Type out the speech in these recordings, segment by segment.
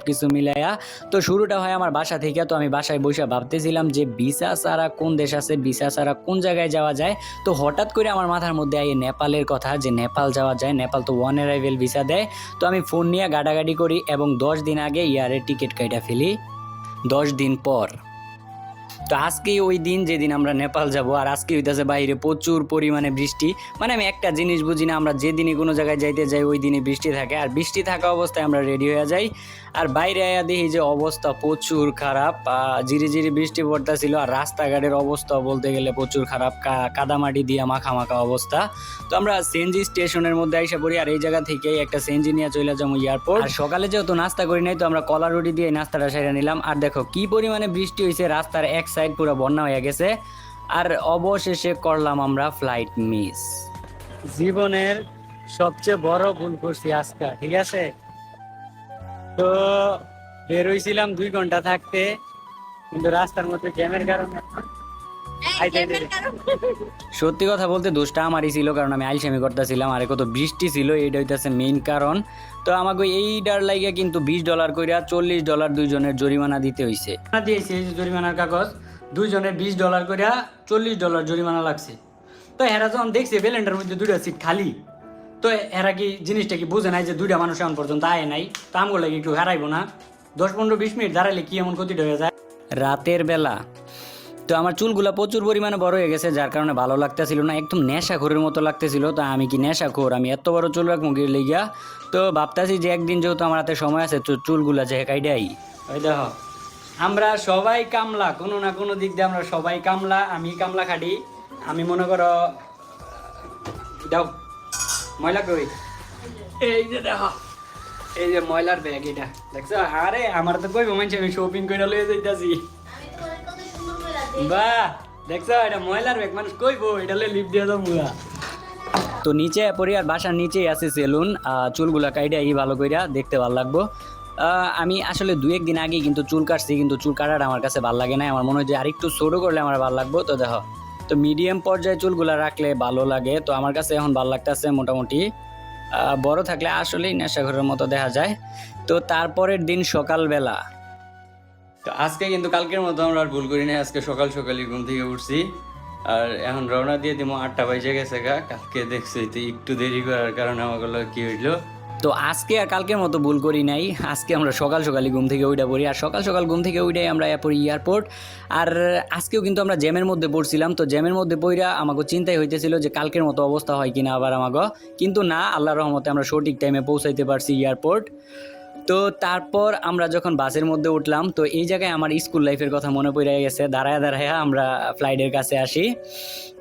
কিছু মিলাইয়া। তো শুরুটা হয় আমার বাসা থেকে। তো আমি বাসায় বসে ভাবতেছিলাম যে ভিসা ছাড়া কোন দেশ আছে, ভিসা ছাড়া কোন জায়গায় যাওয়া যায়। তো হঠাৎ করে আমার মাথার মধ্যে আইয়ে নেপালের কথা, যে নেপাল যাওয়া যায়। নেপাল তো ওয়ান অ্যারাইভেল ভিসা দেয়। তো আমি ফোন নিয়ে গাড়াগাড়ি করি এবং 10 দিন আগে ইয়ারের টিকিট কাইটা ফেলি, 10 দিন পর। তো আজকেই ওই দিন যেদিন আমরা নেপাল যাব। আর আজকে হইতেছে বাইরে প্রচুর পরিমাণে বৃষ্টি। মানে আমি একটা জিনিস বুঝি না, আমরা যেদিনই কোনো জায়গায় যাইতে যাই ওই দিনই বৃষ্টি থাকে, আর বৃষ্টি থাকা অবস্থায় আমরা রেডি হয়ে যাই। আর বাইরে আয়া দেখি যে অবস্থা প্রচুর খারাপ, ঝিরি ঝিরি বৃষ্টি পড়তেছিল। আর রাস্তাঘাটের অবস্থা বলতে গেলে প্রচুর খারাপ, কাদামাটি দিয়ে মাখা মাখা অবস্থা। তো আমরা সিএনজি স্টেশনের মধ্যে আইসা পড়ি, আর এই জায়গা থেকেই একটা সিএনজি নিয়ে চলে যাবো এয়ারপোর্ট। আর সকালে যেহেতু নাস্তা করি নাই, তো আমরা কলা রুটি দিয়ে নাস্তাটা সেরে নিলাম। আর দেখো কি পরিমাণে বৃষ্টি হয়েছে, রাস্তার এক সাইড পুরো বন্যা হয়ে গেছে। আর অবশেষে করলাম আমরা ফ্লাইট মিস। জীবনের সবচেয়ে বড় ভুল করছি আজকে, ঠিক আছে? তো বের হইছিলাম 2 ঘন্টা থাকতে, কিন্তু রাস্তার মধ্যে জ্যামের কারণে সত্যি কথা বলতে দোষটা আমারই ছিল, কারণ আমি আইলসামি করতেছিলাম আর কত বৃষ্টি ছিল, এইটা হইতেছে মেইন কারণ। তো আমাকে এইটার লাগিয়া কিন্তু $20 কইরা $40 দুইজনের জরিমানা দিতে হইছে। দিয়েছে এই যে জরিমানার কাগজ, দুইজনের $20 কইরা $40 জরিমানা লাগছে। তো এরা যখন দেখছে বেলেন্ডার মধ্যে 2টা সিট খালি, তো এরা কি জিনিসটা কি বুঝে নাই যে 2টা মানুষ এখন পর্যন্ত আয় নাই, তা আমগুলো লাগে একটু হারাইবো না? 10-15-20 মিনিট দাঁড়াইলে কি এমন ক্ষতিটা হয়ে যায় রাতের বেলা। তো আমার চুলগুলা প্রচুর পরিমাণে বড় হয়ে গেছে, যার কারণে ভালো লাগতেছিল না, একদম নেশাখোরের মতো লাগতেছিল। তো আমি কি নেশাখোর, আমি এত বড় চুল রাখবো গিয়ে লেগিয়া? তো ভাবতেছি যে একদিন যেহেতু আমার হাতে সময় আছে, তো চুলগুলা যে কাইডাই। ওই দেখো আমরা সবাই কামলা, কোনো না কোনো দিক দিয়ে আমরা সবাই কামলা। আমি কামলা খাটি, আমি মনে করো দাও ময়লা কই, এই যে দেখো এই যে ময়লার ব্যাগ, এটা দেখছো? আরে আমার তো কইবো মানছে আমি শপিং করে লয়ে যাইতাছি। বাহ, দেখছো এটা ময়লার ব্যাগ, মানুষ কইবো এটা লয়ে লিফট দিয়ে দাও মুলা। তো নিচে পড়ি, আর বাসার নিচেই আছে সেলুন। চুলগুলা কাইডা ভালো কইরা দেখতে ভালো লাগবো। আমি আসলে 2-1 দিন আগে কিন্তু চুল কাটছি, কিন্তু চুল কাটাটা আমার কাছে ভালো লাগে না। আমার মনে হয় যে আরেকটু ছোট করলে আমার ভালো লাগবো। তো দেখো, তো মিডিয়াম পর্যায়ে চুলগুলা রাখলে ভালো লাগে। তো আমার কাছে এখন ভালো লাগতেছে মোটামুটি। বড় থাকলে আসলেই নেশাখোরের মতো দেখা যায়। তো তারপরের দিন সকালবেলা, তো আজকে কিন্তু কালকের মতো আমরা আর ভুল করি না, আজকে সকাল সকালই ঘুম থেকে উঠছি। আর এখন রওনা দিয়ে দিব, 8টা বাজে গেছে গা। কালকে দেখছি তো একটু দেরি করার কারণে আমাগুলো কি হইলো। তো আজকে আর কালকের মতো ভুল করি নাই, আজকে আমরা সকাল সকালই ঘুম থেকে উঠে পড়ি। আর সকাল সকাল ঘুম থেকে উঠে আমরা পড়ি এয়ারপোর্ট। আর আজকেও কিন্তু আমরা জ্যামের মধ্যে পড়ছিলাম। তো জ্যামের মধ্যে পড়া আমাকে চিন্তাই হইতেছিল যে কালকের মতো অবস্থা হয় কিনা আবার আমাকে, কিন্তু না, আল্লাহর রহমতে আমরা সঠিক টাইমে পৌঁছাইতে পারছি এয়ারপোর্ট। তো তারপর আমরা যখন বাসের মধ্যে উঠলাম, তো এই জায়গায় আমার স্কুল লাইফের কথা মনে পড়ে গেছে। দাঁড়ায় দাঁড়ায় আমরা ফ্লাইটের কাছে আসি।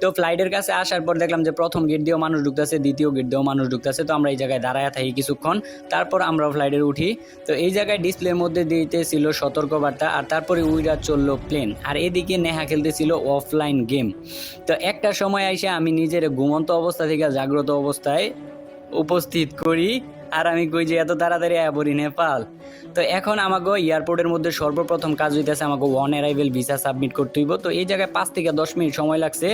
তো ফ্লাইটের কাছে আসার পর দেখলাম যে প্রথম গেট দিয়েও মানুষ ঢুকতেছে, দ্বিতীয় গেট দিয়েও মানুষ ঢুকতেছে। তো আমরা এই জায়গায় দাঁড়ায় থাকি কিছুক্ষণ, তারপর আমরা ফ্লাইটের উঠি। তো এই জায়গায় ডিসপ্লের মধ্যে দিতেছিল সতর্কবার্তা, আর তারপরে উইরা চললো প্লেন। আর এদিকে নেহা খেলতেছিল অফলাইন গেম। তো একটা সময় এসে আমি নিজের ঘুমন্ত অবস্থা থেকে জাগ্রত অবস্থায় উপস্থিত করি। আর আমি কই যে এত তাড়াতাড়ি আয়া পড়ি নেপাল। তো এখন আমাকে এয়ারপোর্টের মধ্যে সর্বপ্রথম কাজ হইতেছে আমাকে ওয়ান অ্যারাইভেল ভিসা সাবমিট করতে হইব। তো এই জায়গায় 5 থেকে 10 মিনিট সময় লাগছে,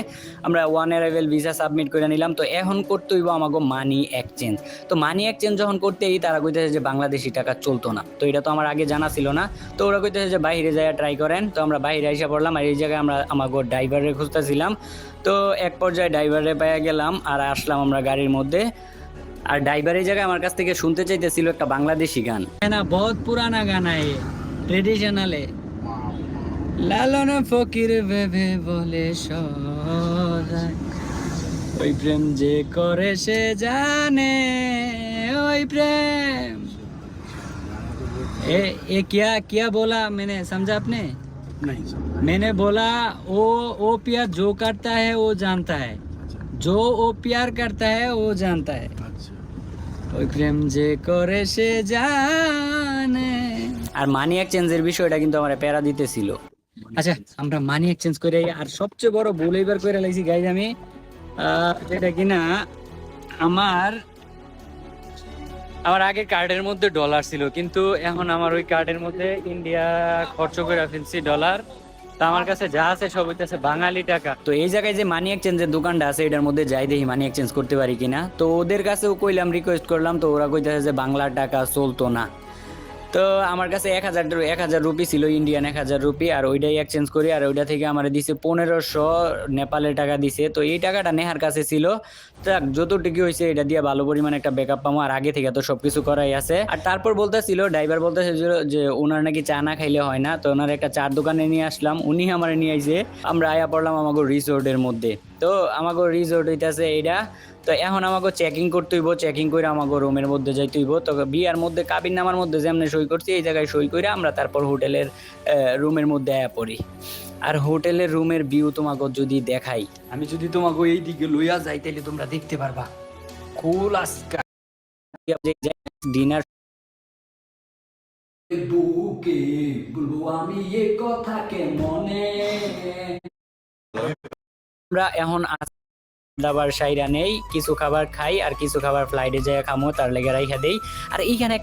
আমরা ওয়ান অ্যারাইভেল ভিসা সাবমিট করে নিলাম। তো এখন করতে হইব আমাকে মানি এক্সচেঞ্জ। তো মানি এক্সচেঞ্জ যখন করতেই তারা কইতেছে যে বাংলাদেশি টাকা চলতো না। তো এটা তো আমার আগে জানা ছিল না। তো ওরা কইতেছে যে বাইরে যায় ট্রাই করেন। তো আমরা বাইরে এসে পড়লাম, আর এই জায়গায় আমরা আমাকে ড্রাইভারের খুঁজতেছিলাম। তো এক পর্যায়ে ড্রাইভারে পেয়ে গেলাম, আর আসলাম আমরা গাড়ির মধ্যে। আর ড্রাইভার এই জায়গায় আমার কাছ থেকে শুনতে চাইতেছিল একটা বাংলাদেশি গান। না, বহুত পুরানা গান है ট্রেডিশনাল है। লালন ফকির ভেবে বলে সদাই, ওই প্রেম যে করে সে জানে, ওই প্রেম। ए क्या क्या बोला मैंने, समझा आपने? नहीं समझा। मैंने बोला वो प्यार जो करता है वो जानता है, जो वो प्यार करता है वो जानता है, ওই প্রেম যে করে সে জানে। আর মানি এক্সচেঞ্জের বিষয়টা কিন্তু আমার প্যারা দিতেছিল। আচ্ছা, আমরা মানি এক্সচেঞ্জ করে, আর সবচেয়ে বড় ভুল এইবার করে লাইছি গাইজ আমি, যেটা কিনা আমার আগে কার্ডের মধ্যে ডলার ছিল, কিন্তু এখন আমার ওই কার্ডের মধ্যে ইন্ডিয়া খরচ করে ফেলছি ডলার। তা আমার কাছে যা আছে সব হইতেছে বাঙালি টাকা। তো এই জায়গায় যে মানি এক্সচেঞ্জের দোকানটা আছে, এটার মধ্যে যাই দেখি মানি এক্সচেঞ্জ করতে পারি কিনা। তো ওদের কাছেও কইলাম, রিকোয়েস্ট করলাম, তো ওরা কইতেছে যে বাংলা টাকা চলতো না। তো আমার কাছে 1,000 রুপি ছিল, ইন্ডিয়ান 1,000 রুপি, আর ওইটাই এক্সচেঞ্জ করি, আর ওইটা থেকে আমার দিছে 1500 নেপালের টাকা দিছে। তো এই টাকাটা নেহার কাছে ছিল, যাক যতটুকু হয়েছে এটা দিয়ে ভালো পরিমাণে একটা ব্যাকআপ পাবো, আর আগে থেকে তো সবকিছু করাই আছে। আর তারপর বলতেছিল ড্রাইভার বলতেছিল যে ওনার নাকি চা না খাইলে হয় না, তো ওনার একটা চার দোকানে নিয়ে আসলাম, উনি আমার নিয়ে আইছে, আমরা আয়া পড়লাম আমাকে রিসোর্টের মধ্যে। তো আমাকে রিসোর্ট হইতাছে এইটা। তো এখন আমাকে চেকিং করতে হইব, চেকিং করে আমাকে রুমের মধ্যে যাইতে হইব। তো বিয়ার মধ্যে কাবিন নামার মধ্যে যেমনি সই করছি এই জায়গায় সই করে আমরা তারপর হোটেলের রুমের মধ্যে আয়া পড়ি। আর হোটেলের রুমের ভিউ তোমাকে যদি দেখাই, আমি যদি তোমাকে এই দিকে লইয়া যাই তাহলে তোমরা দেখতে পারবা কুল আজকা ডিনার। বুকে বলবো আমি এ কথা কে মনে, আমরা এখন দাবার সাইরা নেই, কিছু খাবার খাই আর কিছু খাবার ফ্লাইটে যায় খামো, তার লেগে রাইখা দেই। আর এইখানে একটা